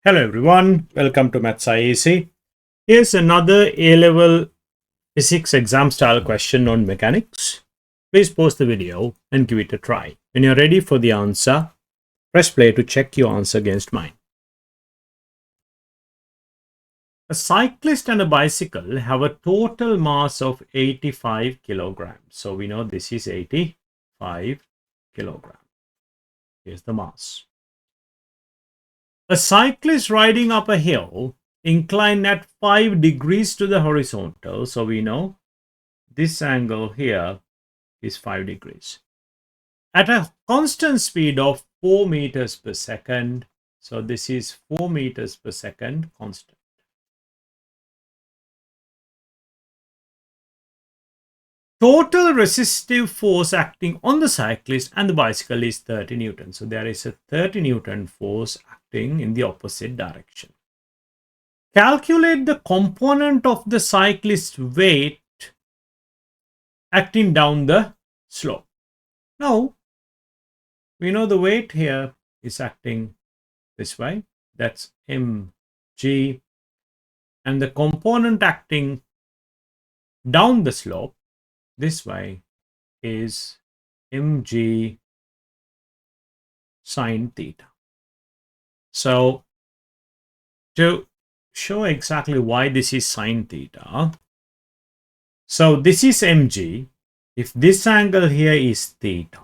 Hello everyone, welcome to Maths IAC. Here's another A-level physics exam style question on mechanics. Please pause the video and give it a try. When you're ready for the answer, press play to check your answer against mine. A cyclist and a bicycle have a total mass of 85 kilograms. So we know this is 85 kilograms. Here's the mass. A cyclist riding up a hill inclined at 5 degrees to the horizontal. So we know this angle here is 5 degrees. At a constant speed of 4 meters per second. So this is 4 meters per second constant. Total resistive force acting on the cyclist and the bicycle is 30 newtons. So there is a 30 newton force acting in the opposite direction. Calculate the component of the cyclist's weight acting down the slope. Now, we know the weight here is acting this way. That's mg. And the component acting down the slope this way is mg sine theta. So, to show exactly why this is sine theta, so this is mg. If this angle here is theta,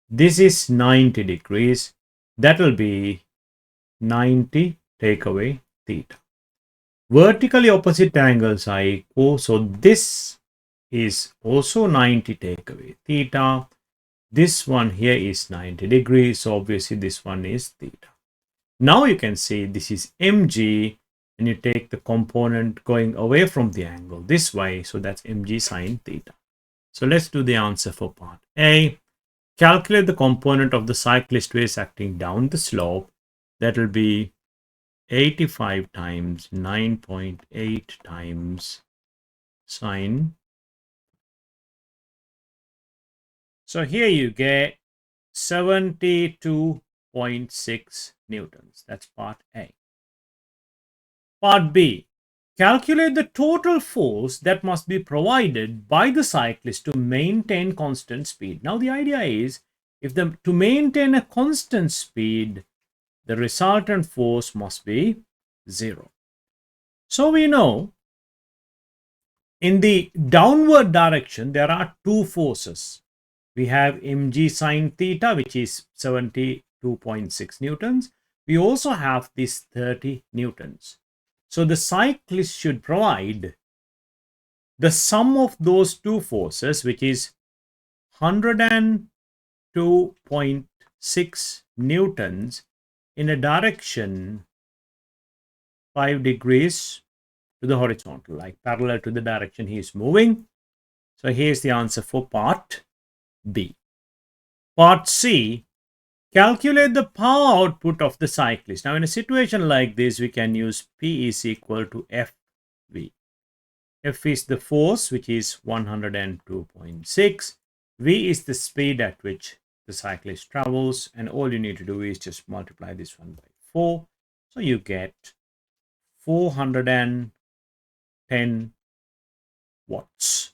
this is 90 degrees, that will be 90 take away theta. Vertically opposite angles are equal, so this is also 90 take away theta. This one here is 90 degrees, so obviously this one is theta. Now you can see this is mg, and you take the component going away from the angle this way, so that's mg sine theta. So let's do the answer for part A. Calculate the component of the cyclist weight acting down the slope. That will be 85 times 9.8 times sine. So here you get 72.6 newtons. That's part A. Part B. Calculate the total force that must be provided by the cyclist to maintain constant speed. Now the idea is, to maintain a constant speed, the resultant force must be 0. So we know in the downward direction there are two forces. We have mg sine theta, which is 72.6 newtons. We also have this 30 newtons. So the cyclist should provide the sum of those two forces, which is 102.6 newtons in a direction 5 degrees to the horizontal, like parallel to the direction he is moving. So here's the answer for part B. Part C. Calculate the power output of the cyclist. Now in a situation like this, we can use P is equal to FV. F is the force, which is 102.6. V is the speed at which the cyclist travels, and all you need to do is just multiply this one by 4. So you get 410 watts.